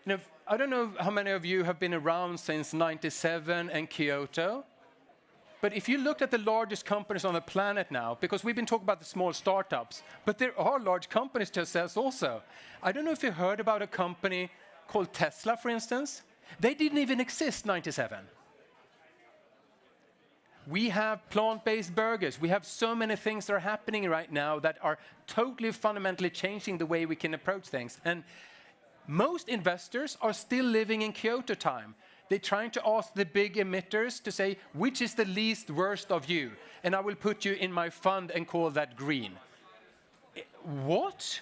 I don't know how many of you have been around since '97 and Kyoto, but if you look at the largest companies on the planet now, because we've been talking about the small startups, but there are large companies to assess also. I don't know if you heard about a company called Tesla, for instance. They didn't even exist in '97. We have plant-based burgers. We have so many things that are happening right now that are totally fundamentally changing the way we can approach things. And most investors are still living in Kyoto time. They're trying to ask the big emitters to say, which is the least worst of you? And I will put you in my fund and call that green. What?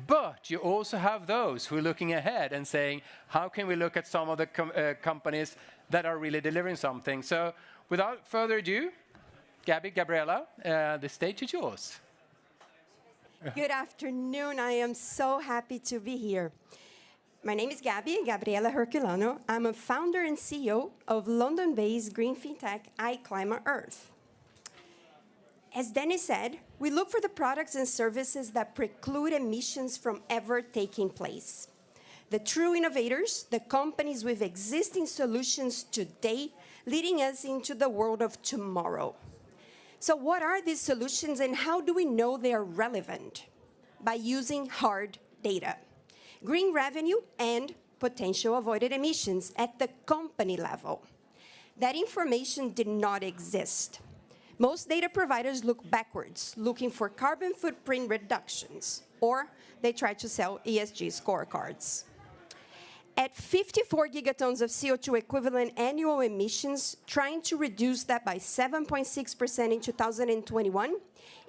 But you also have those who are looking ahead and saying, how can we look at some of the companies that are really delivering something? So without further ado, Gabriela, the stage is yours. Good afternoon. I am so happy to be here. My name is Gabriela Herculano. I'm a founder and CEO of London-based green fintech iClima Earth. As Dennis said, we look for the products and services that preclude emissions from ever taking place. The true innovators, the companies with existing solutions today, leading us into the world of tomorrow. So what are these solutions and how do we know they are relevant? By using hard data. Green revenue and potential avoided emissions at the company level. That information did not exist. Most data providers look backwards, looking for carbon footprint reductions, or they try to sell ESG scorecards. At 54 gigatons of CO2 equivalent annual emissions, trying to reduce that by 7.6% in 2021,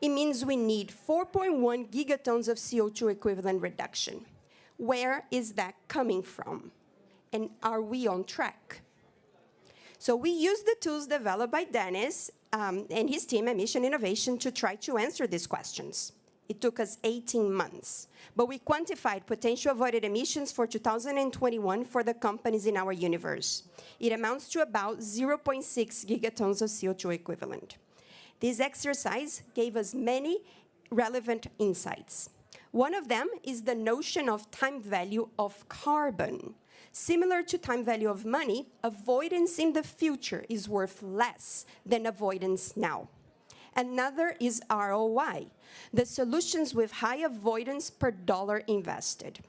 it means we need 4.1 gigatons of CO2 equivalent reduction. Where is that coming from? And are we on track? So we use the tools developed by Dennis and his team at Mission Innovation to try to answer these questions. It took us 18 months, but we quantified potential avoided emissions for 2021 for the companies in our universe. It amounts to about 0.6 gigatons of CO2 equivalent. This exercise gave us many relevant insights. One of them is the notion of time value of carbon. Similar to time value of money, avoidance in the future is worth less than avoidance now. Another is ROI, the solutions with high avoidance per dollar invested.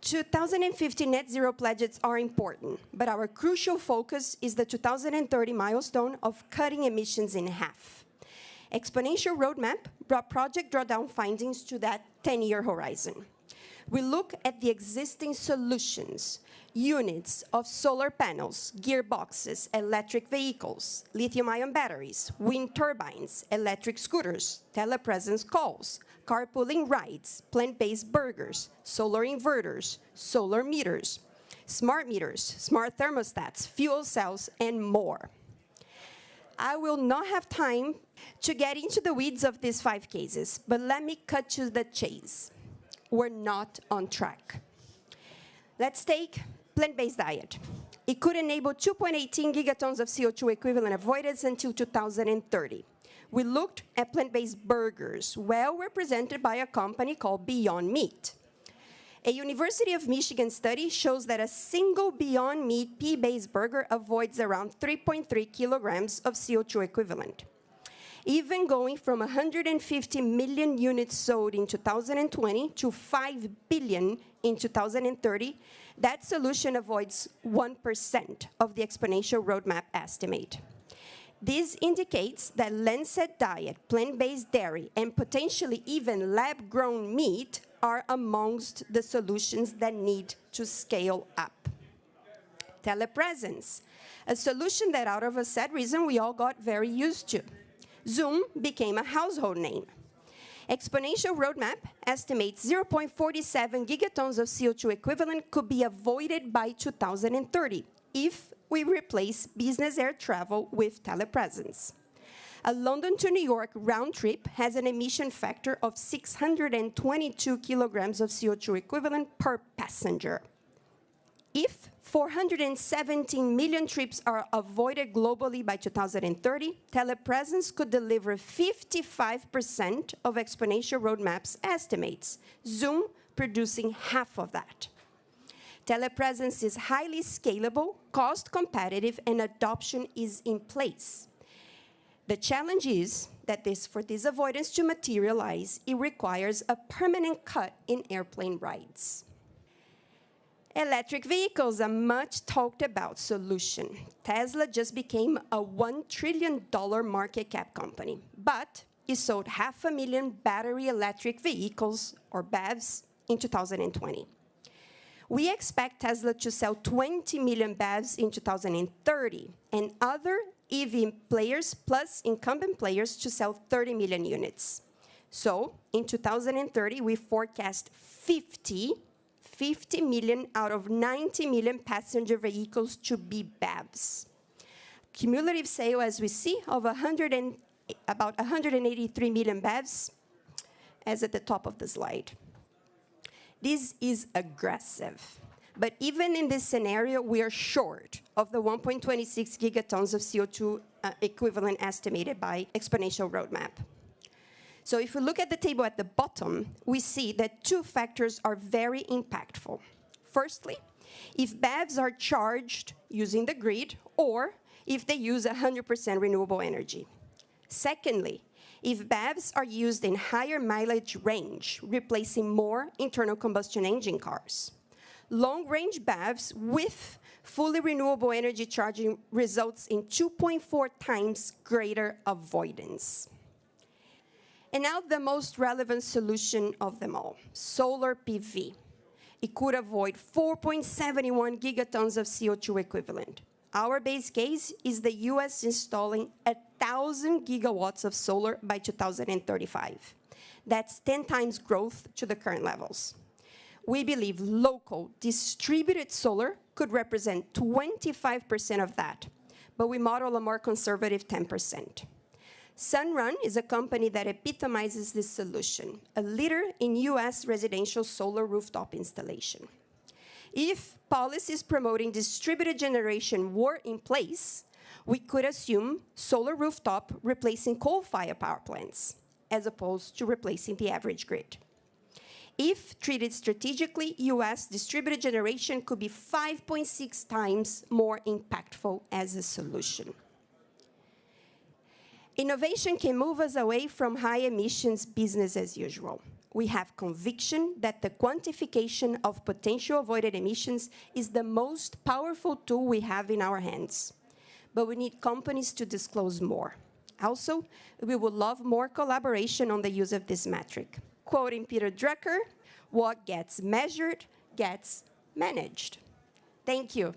2050 net zero pledges are important, but our crucial focus is the 2030 milestone of cutting emissions in half. Exponential Roadmap brought project drawdown findings to that 10-year horizon. We look at the existing solutions, units of solar panels, gearboxes, electric vehicles, lithium-ion batteries, wind turbines, electric scooters, telepresence calls, carpooling rides, plant-based burgers, solar inverters, solar meters, smart thermostats, fuel cells, and more. I will not have time to get into the weeds of these 5 cases, but let me cut to the chase. We're not on track. Let's take plant-based diet. It could enable 2.18 gigatons of CO2 equivalent avoidance until 2030. We looked at plant-based burgers, well represented by a company called Beyond Meat. A University of Michigan study shows that a single Beyond Meat pea-based burger avoids around 3.3 kilograms of CO2 equivalent. Even going from 150 million units sold in 2020 to 5 billion in 2030, that solution avoids 1% of the Exponential Roadmap estimate. This indicates that Lancet diet, plant-based dairy, and potentially even lab-grown meat are amongst the solutions that need to scale up. Telepresence, a solution that out of a sad reason we all got very used to. Zoom became a household name. Exponential Roadmap estimates 0.47 gigatons of CO2 equivalent could be avoided by 2030 if we replace business air travel with telepresence. A London to New York round trip has an emission factor of 622 kilograms of CO2 equivalent per passenger. If 417 million trips are avoided globally by 2030, telepresence could deliver 55% of Exponential Roadmap's estimates, Zoom producing half of that. Telepresence is highly scalable, cost competitive, and adoption is in place. The challenge is that for this avoidance to materialize, it requires a permanent cut in airplane rides. Electric vehicles, a much talked about solution. Tesla just became a $1 trillion market cap company, but it sold 500,000 battery electric vehicles, or BEVs, in 2020. We expect Tesla to sell 20 million BEVs in 2030, and other EV players plus incumbent players to sell 30 million units. So, in 2030, we forecast 50 million out of 90 million passenger vehicles to be BEVs. Cumulative sale, as we see, of about 183 million BEVs, as at the top of the slide. This is aggressive. But even in this scenario, we are short of the 1.26 gigatons of CO2 equivalent estimated by Exponential Roadmap. So if we look at the table at the bottom, we see that two factors are very impactful. Firstly, if BEVs are charged using the grid, or if they use 100% renewable energy. Secondly, if BEVs are used in higher mileage range, replacing more internal combustion engine cars. Long-range BEVs with fully renewable energy charging results in 2.4 times greater avoidance. And now the most relevant solution of them all, solar PV. It could avoid 4.71 gigatons of CO2 equivalent. Our base case is the US installing 1,000 gigawatts of solar by 2035. That's 10 times growth to the current levels. We believe local distributed solar could represent 25% of that, but we model a more conservative 10%. Sunrun is a company that epitomizes this solution, a leader in US residential solar rooftop installation. If policies promoting distributed generation were in place, we could assume solar rooftop replacing coal-fired power plants, as opposed to replacing the average grid. If treated strategically, US distributed generation could be 5.6 times more impactful as a solution. Innovation can move us away from high emissions business as usual. We have conviction that the quantification of potential avoided emissions is the most powerful tool we have in our hands. But we need companies to disclose more. Also, we would love more collaboration on the use of this metric. Quoting Peter Drucker, what gets measured gets managed. Thank you.